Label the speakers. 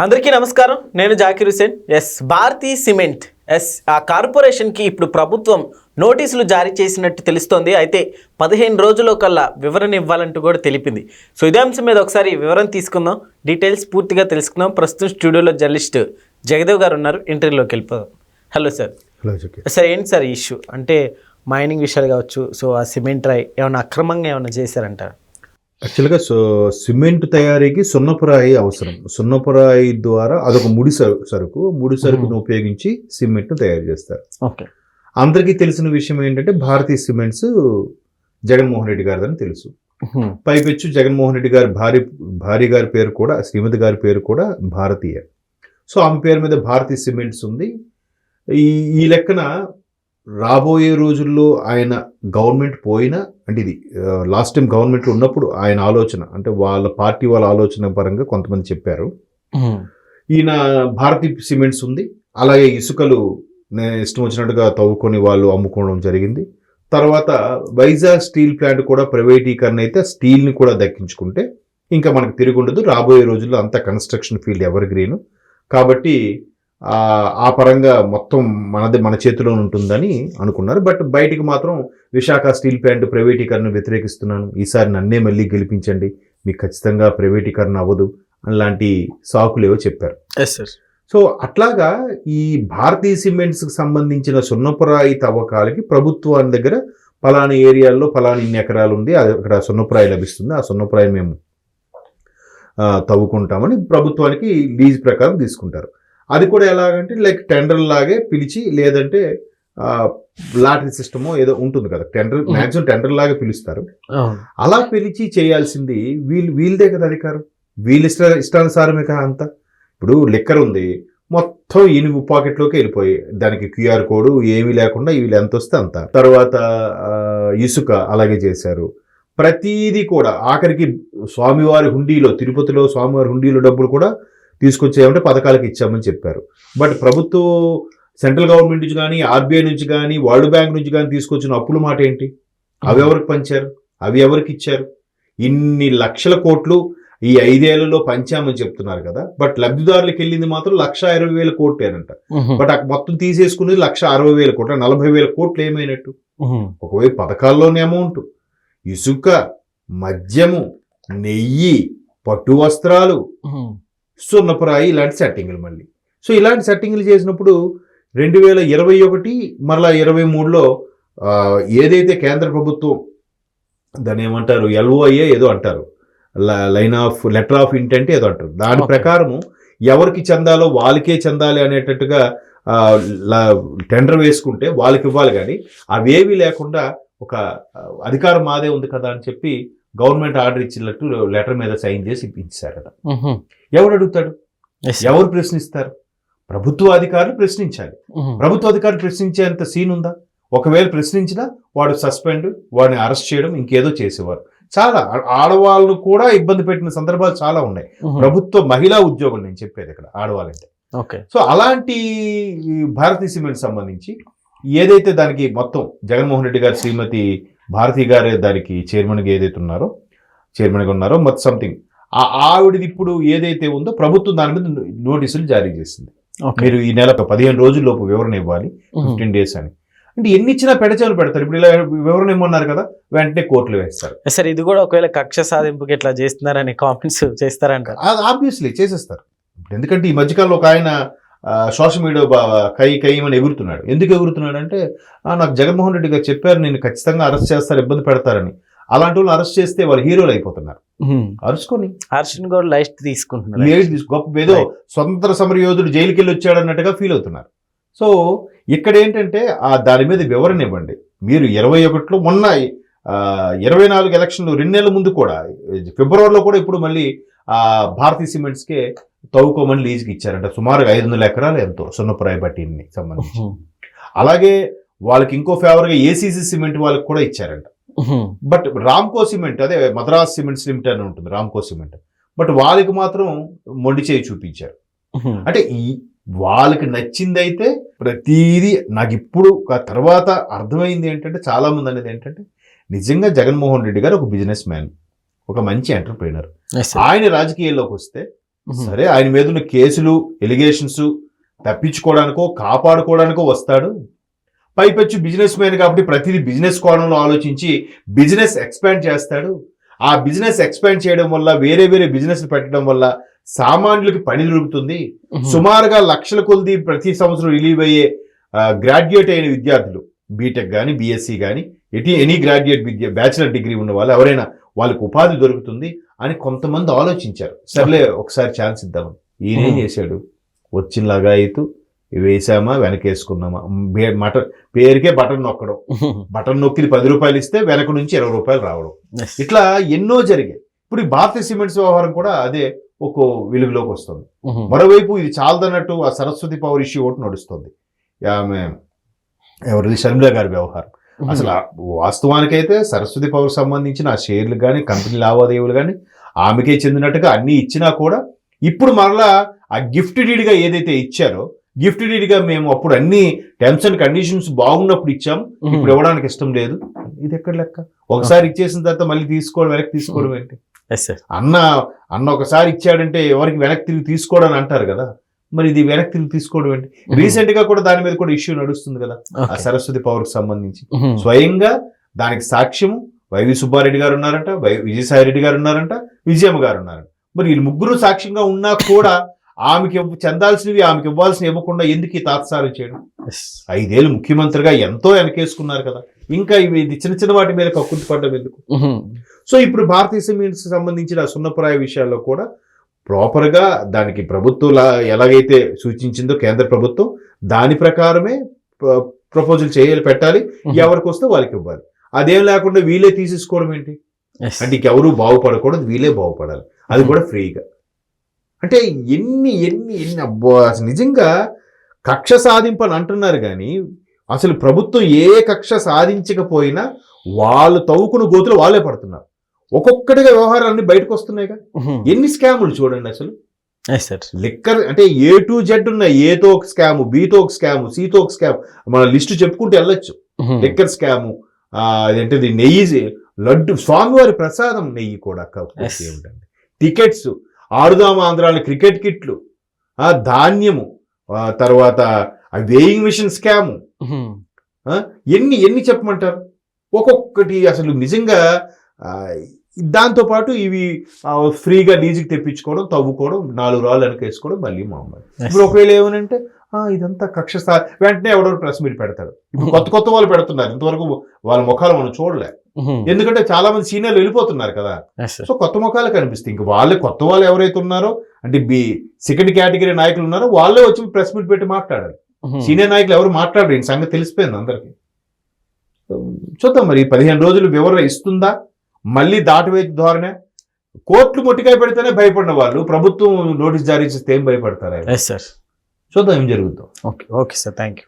Speaker 1: అందరికీ నమస్కారం. నేను జాకిర్ హుసేన్. భారతీ సిమెంట్ ఆ కార్పొరేషన్కి ఇప్పుడు ప్రభుత్వం నోటీసులు జారీ చేసినట్టు తెలుస్తోంది. అయితే 15 రోజుల కల్లా వివరణ ఇవ్వాలంటూ కూడా తెలిపింది. సో ఇదే అంశం మీద ఒకసారి వివరణ తీసుకుందాం, డీటెయిల్స్ పూర్తిగా తెలుసుకుందాం. ప్రస్తుతం స్టూడియోలో జర్నలిస్ట్ జగదేవ్ గారు ఉన్నారు, ఇంటర్వ్యూలోకి వెళ్ళిపోదాం. Hello sir. సార్ ఏంటి సార్ ఇష్యూ? అంటే మైనింగ్ విషయాలు కావచ్చు, సో ఆ సిమెంట్ రాయి ఏమైనా అక్రమంగా ఏమైనా చేశారంటారు?
Speaker 2: యాక్చువల్గా సిమెంట్ తయారీకి సున్నపురాయి అవసరం. సున్నపురాయి ద్వారా అదొక ముడి సరుకును ఉపయోగించి సిమెంట్ను తయారు చేస్తారు.
Speaker 1: ఓకే.
Speaker 2: అందరికీ తెలిసిన విషయం ఏంటంటే భారతీయ సిమెంట్స్ జగన్మోహన్ రెడ్డి గారిదని తెలుసు. పైపెచ్చు జగన్మోహన్ రెడ్డి గారి భార్య గారి పేరు కూడా, శ్రీమతి గారి పేరు కూడా భారతీయ. సో ఆమె పేరు మీద భారతీయ సిమెంట్స్ ఉంది. ఈ లెక్కన రాబోయే రోజుల్లో ఆయన గవర్నమెంట్ పోయినా, అంటే ఇది లాస్ట్ టైం గవర్నమెంట్లో ఉన్నప్పుడు ఆయన ఆలోచన, అంటే వాళ్ళ పార్టీ వాళ్ళ ఆలోచన పరంగా కొంతమంది చెప్పారు, ఈయన భారతీయ సిమెంట్స్ ఉంది, అలాగే ఇసుకలు ఇష్టం వచ్చినట్టుగా తవ్వుకొని వాళ్ళు అమ్ముకోవడం జరిగింది. తర్వాత వైజాగ్ స్టీల్ ప్లాంట్ కూడా ప్రైవేటీకరణ అయితే స్టీల్ని కూడా దక్కించుకుంటే ఇంకా మనకు తిరిగి ఉండదు. రాబోయే రోజుల్లో అంతా కన్స్ట్రక్షన్ ఫీల్డ్ ఎవర్ గ్రీన్ కాబట్టి ఆ పరంగా మొత్తం మన చేతిలో ఉంటుందని అనుకున్నారు. బట్ బయటికి మాత్రం విశాఖ స్టీల్ ప్లాంట్ ప్రైవేటీకరణ వ్యతిరేకిస్తున్నాను, ఈసారి నన్నే మళ్ళీ గెలిపించండి, మీకు ఖచ్చితంగా ప్రైవేటీకరణ అవ్వదు అలాంటి సాకులు ఏవో చెప్పారు. సో అట్లాగా ఈ భారతీయ సిమెంట్స్కి సంబంధించిన సున్నపురాయి తవ్వకాలకి ప్రభుత్వాన్ని దగ్గర పలానా ఏరియాల్లో పలానా ఇన్ని ఎకరాలు ఉంది, అక్కడ సున్నపురాయి లభిస్తుంది, ఆ సున్నపురాయి మేము తవ్వుకుంటామని ప్రభుత్వానికి లీజ్ ప్రకారం తీసుకుంటారు. అది కూడా ఎలాగంటే లైక్ టెండర్ లాగే పిలిచి, లేదంటే లాటరీ సిస్టమో ఏదో ఉంటుంది కదా, మ్యాక్సిమం టెండర్ లాగా పిలుస్తారు. అలా పిలిచి చేయాల్సింది వీళ్ళదే కదా అధికారం, వీళ్ళ ఇష్టానుసారమే కదా అంతా. ఇప్పుడు లిక్కర్ ఉంది, మొత్తం ఈయన పాకెట్లోకి వెళ్ళిపోయి దానికి క్యూఆర్ కోడ్ ఏమీ లేకుండా వీళ్ళు ఎంత వస్తే అంత. తర్వాత ఇసుక అలాగే చేశారు. ప్రతీది కూడా ఆఖరికి స్వామివారి హుండీలో, తిరుపతిలో స్వామివారి హుండీలో డబ్బులు కూడా తీసుకొచ్చేయమంటే పథకాలకు ఇచ్చామని చెప్పారు. బట్ ప్రభుత్వం సెంట్రల్ గవర్నమెంట్ నుంచి కానీ, ఆర్బీఐ నుంచి కానీ, వరల్డ్ బ్యాంక్ నుంచి కానీ తీసుకొచ్చిన అప్పుల మాట ఏంటి? అవి ఎవరికి పంచారు? అవి ఎవరికి ఇచ్చారు? ఇన్ని లక్షల కోట్లు ఈ 5 ఏళ్లలో పంచామని చెప్తున్నారు కదా, బట్ లబ్ధిదారులకు వెళ్ళింది మాత్రం 1,20,000 కోట్లేనంట. బట్ మొత్తం తీసేసుకునేది 1,60,000 కోట్లు, 40,000 కోట్లు ఏమైనట్టు? ఒకవైపు పథకాల్లోని అమౌంట్, ఇసుక, మద్యము, నెయ్యి, పట్టు వస్త్రాలు, సున్నపురాయి, ఇలాంటి సెట్టింగ్లు మళ్ళీ. సో ఇలాంటి సెట్టింగ్లు చేసినప్పుడు 2021 మరలా 23లో ఏదైతే కేంద్ర ప్రభుత్వం దాన్ని ఏమంటారు, LOIA ఏదో అంటారు, లెటర్ ఆఫ్ ఇంటెంట్ ఏదో అంటారు, దాని ప్రకారము ఎవరికి చెందాలో వాళ్ళకే చెందాలి అనేటట్టుగా టెండర్ వేసుకుంటే వాళ్ళకి ఇవ్వాలి. కానీ అవేవి లేకుండా ఒక అధికారం మాదే ఉంది కదా అని చెప్పి గవర్నమెంట్ ఆర్డర్ ఇచ్చినట్టు లెటర్ మీద సైన్ చేసి ఇప్పించారట. ఎవరు అడుగుతాడు? ఎవరు ప్రశ్నిస్తారు? ప్రభుత్వ అధికారులు ప్రశ్నించాలి. ప్రభుత్వ అధికారులు ప్రశ్నించేంత సీన్ ఉందా? ఒకవేళ ప్రశ్నించినా వాడు సస్పెండ్, వాడిని అరెస్ట్ చేయడం, ఇంకేదో చేసేవారు. చాలా ఆడవాళ్ళు కూడా ఇబ్బంది పెట్టిన సందర్భాలు చాలా ఉన్నాయి. ప్రభుత్వ మహిళా ఉద్యోగులు నేను చెప్పేది ఇక్కడ ఆడవాళ్ళంటే. సో అలాంటి భారతీయ సిమెంట్ సంబంధించి ఏదైతే దానికి మొత్తం జగన్మోహన్ రెడ్డి గారు శ్రీమతి భారతీ గారు దానికి చైర్మన్గా ఉన్నారో మొత్తం సంథింగ్ ఆవిడది ఇప్పుడు ఏదైతే ఉందో ప్రభుత్వం దాని మీద నోటీసులు జారీ చేసింది. మీరు ఈ నెల 15 రోజుల్లోపు వివరణ ఇవ్వాలి, 15 days అని. అంటే ఎన్ని ఇచ్చినా పెడచెవులు పెడతారు. ఇప్పుడు ఇలా వివరణ ఇమ్మన్నారు కదా, వెంటనే కోర్టులు వేస్తారు.
Speaker 1: సార్ ఇది కూడా ఒకవేళ కక్ష సాధింపుకి ఎట్లా చేస్తున్నారని కామెంట్స్ చేస్తారంట.
Speaker 2: ఆబ్వియస్లీ చేసేస్తారు. ఎందుకంటే ఈ మధ్యకాలంలో ఒక ఆయన సోషల్ మీడియా కయ్యమని ఎగురుతున్నాడు. ఎందుకు ఎగురుతున్నాడు అంటే, నాకు జగన్మోహన్ రెడ్డి గారు చెప్పారు నేను ఖచ్చితంగా అరెస్ట్ చేస్తారు, ఇబ్బంది పెడతారని. అలాంటి వాళ్ళు అరెస్ట్ చేస్తే వాళ్ళు హీరోలు అయిపోతున్నారు. అరుచుకొని గొప్ప ఏదో స్వతంత్ర సమర యోధుడు జైలుకి వెళ్ళి వచ్చాడు అన్నట్టుగా ఫీల్ అవుతున్నారు. సో ఇక్కడ ఏంటంటే దాని మీద వివరణ ఇవ్వండి. మీరు 21లో మొన్న 24 ఎలక్షన్లు 2 నెలల ముందు కూడా ఫిబ్రవరిలో కూడా ఇప్పుడు మళ్ళీ భారతీయ సిమెంట్స్కే తవ్వుకోమని లీజుకి ఇచ్చారంట. సుమారు 500 ఎకరాలు ఎంతో సున్నపురాయి బట్టీని సంబంధించి. అలాగే వాళ్ళకి ఇంకో ఫేవర్గా ఏసీసీ సిమెంట్ వాళ్ళకి కూడా ఇచ్చారంట. బట్ రామ్కో సిమెంట్, అదే మద్రాస్ సిమెంట్స్ లిమిటెడ్ అని ఉంటుంది రామ్కో సిమెంట్, బట్ వాళ్ళకి మాత్రం మొండి చేయి చూపించారు. అంటే వాళ్ళకి నచ్చింది అయితే ప్రతిదీ. నాకు ఇప్పుడు తర్వాత అర్థమైంది ఏంటంటే, చాలా మంది అనేది ఏంటంటే, నిజంగా జగన్మోహన్ రెడ్డి గారు ఒక బిజినెస్ మ్యాన్, ఒక మంచి ఎంటర్ప్రీనర్. ఆయన రాజకీయాల్లోకి వస్తే సరే ఆయన మీద ఉన్న కేసులు ఎలిగేషన్స్ తప్పించుకోవడానికో కాపాడుకోవడానికో వస్తాడు. పైపెచ్చు బిజినెస్ మ్యాన్ కాబట్టి ప్రతిదీ బిజినెస్ కోణంలో ఆలోచించి బిజినెస్ ఎక్స్పాండ్ చేస్తాడు. ఆ బిజినెస్ ఎక్స్పాండ్ చేయడం వల్ల వేరే వేరే బిజినెస్ పెట్టడం వల్ల సామాన్యులకి పని దొరుకుతుంది. సుమారుగా లక్షల కొద్ది ప్రతి సంవత్సరం రిలీవ్ అయ్యే గ్రాడ్యుయేట్ అయిన విద్యార్థులు, బీటెక్ కానీ బీఎస్సీ కానీ ఎనీ గ్రాడ్యుయేట్ బ్యాచిలర్ డిగ్రీ ఉన్న వాళ్ళు ఎవరైనా వాళ్ళకి ఉపాధి దొరుకుతుంది అని కొంతమంది ఆలోచించారు. సర్లే ఒకసారి ఛాన్స్ ఇద్దామని. ఈయనేం చేశాడు, వచ్చినలాగా అయితే వేసామా వెనకేసుకున్నామా, పేరుకే బటన్ నొక్కడం, బటన్ నొక్కి 10 రూపాయలు ఇస్తే వెనక నుంచి 20 రూపాయలు రావడం, ఇట్లా ఎన్నో జరిగాయి. ఇప్పుడు ఈ భారతీయ సిమెంట్స్ వ్యవహారం కూడా అదే ఒక వెలుగులోకి వస్తుంది. మరోవైపు ఇది చాలదన్నట్టు ఆ సరస్వతి పవర్ ఇష్యూ ఒకటి నడుస్తుంది. ఆమె ఎవరిది షర్మిల గారి వ్యవహారం. అసలు వాస్తవానికైతే సరస్వతి పవర్ సంబంధించిన ఆ షేర్లు కానీ కంపెనీ లావాదేవీలు కానీ ఆమెకే చెందినట్టుగా అన్ని ఇచ్చినా కూడా ఇప్పుడు మరలా ఆ గిఫ్ట్ డీడ్గా ఏదైతే ఇచ్చారో, గిఫ్ట్ డీడ్గా మేము అప్పుడు అన్ని టర్మ్స్ అండ్ కండిషన్స్ బాగున్నప్పుడు ఇచ్చాం, ఇప్పుడు ఇవ్వడానికి ఇష్టం లేదు. ఇది ఎక్కడ లెక్క? ఒకసారి ఇచ్చేసిన తర్వాత మళ్ళీ తీసుకోవడం, వెనక్కి తీసుకోవడం ఏంటి? అన్న ఒకసారి ఇచ్చాడంటే ఎవరికి వెనక్కి తిరిగి తీసుకోవడం అంటారు కదా, మరి ఇది వెనక్కి తిరిగి తీసుకోవడం ఏంటి? రీసెంట్ గా కూడా దాని మీద కూడా ఇష్యూ నడుస్తుంది కదా, ఆ సరస్వతి పవర్ కి సంబంధించి. స్వయంగా దానికి సాక్ష్యము వైవి సుబ్బారెడ్డి గారు ఉన్నారంట, విజయసాయి రెడ్డి గారు ఉన్నారంట, విజయమ్మ గారు ఉన్నారంట. మరి వీళ్ళు ముగ్గురు సాక్ష్యంగా ఉన్నా కూడా ఆమెకి చెందాల్సినవి ఆమెకి ఇవ్వాల్సినవి ఇవ్వకుండా ఎందుకు ఈ తాత్సారం చేయడం? 5 ఏళ్ళు ముఖ్యమంత్రిగా ఎంతో వెనకేసుకున్నారు కదా, ఇంకా ఇవి చిన్న చిన్న వాటి మీద కక్కుర్తి పడ్డం ఎందుకు? సో ఇప్పుడు భారతీయ సిమెంట్స్ సంబంధించిన సున్నప్రాయ విషయాల్లో కూడా ప్రాపర్గా దానికి ప్రభుత్వం ఎలాగైతే సూచించిందో కేంద్ర ప్రభుత్వం, దాని ప్రకారమే ప్రపోజల్ పెట్టాలి, ఎవరికి వస్తే వాళ్ళకి ఇవ్వాలి. అదేం లేకుండా వీళ్ళే తీసేసుకోవడం ఏంటి? అంటే ఇంకెవరు బాగుపడకూడదు, వీళ్ళే బాగుపడాలి, అది కూడా ఫ్రీగా. అంటే ఎన్ని ఎన్ని ఎన్ని అబ్బో, అసలు నిజంగా కక్ష సాధింపని అంటున్నారు కానీ అసలు ప్రభుత్వం ఏ కక్ష సాధించకపోయినా వాళ్ళు తవ్వుకున్న గోతులు వాళ్ళే పడుతున్నారు. ఒక్కొక్కటిగా వ్యవహారాలన్నీ బయటకు వస్తున్నాయిగా. ఎన్ని స్కాములు చూడండి అసలు. లిక్కర్ అంటే A to Z ఉన్నాయి. ఏతో ఒక స్కాము, బీతో ఒక స్కాము, సీతో ఒక స్కామ్, మన లిస్టు చెప్పుకుంటూ వెళ్ళొచ్చు. లిక్కర్ స్కాము, అదేంటిది నెయ్యి, లడ్డు, స్వామివారి ప్రసాదం నెయ్యి కూడా ఏమిటండి, టికెట్స్, ఆడుదాం ఆంధ్రాలో క్రికెట్ కిట్లు, ధాన్యము, తర్వాత వేయింగ్ మిషన్ స్కాము, ఎన్ని ఎన్ని చెప్పమంటారు ఒక్కొక్కటి. అసలు నిజంగా దాంతోపాటు ఇవి ఫ్రీగా లీజుకి తెప్పించుకోవడం, తవ్వుకోవడం, 4 రాళ్ళు వెనకేసుకోవడం, మళ్ళీ మామూలు. ఇప్పుడు ఒకవేళ ఏమనంటే ఇదంతా కక్ష వెంటనే ఎవడో ప్రెస్ మీట్ పెడతాడు. ఇప్పుడు కొత్త వాళ్ళు పెడుతున్నారు, ఇంతవరకు వాళ్ళ ముఖాలు మనం చూడలే, ఎందుకంటే చాలా మంది సీనియర్లు వెళ్ళిపోతున్నారు కదా. సో కొత్త ముఖాలు కనిపిస్తాయి. ఇంక కొత్త వాళ్ళు ఎవరైతే ఉన్నారో, అంటే సెకండ్ కేటగిరీ నాయకులు ఉన్నారో వాళ్ళే వచ్చి ప్రెస్ మీట్ పెట్టి మాట్లాడాలి. సీనియర్ నాయకులు ఎవరు మాట్లాడరు, ఈ సంగతి తెలిసిపోయింది అందరికి. చూద్దాం మరి 15 రోజులు వివరణ ఇస్తుందా, మళ్ళీ దాటవేసి ధోరణే. కోర్టులు మొట్టికాయ పెడితేనే భయపడిన వాళ్ళు ప్రభుత్వం నోటీస్ జారీ చేస్తే ఏం భయపడతారు? చూద్దాం ఏం జరుగుతుందో.
Speaker 1: Okay sir, thank you.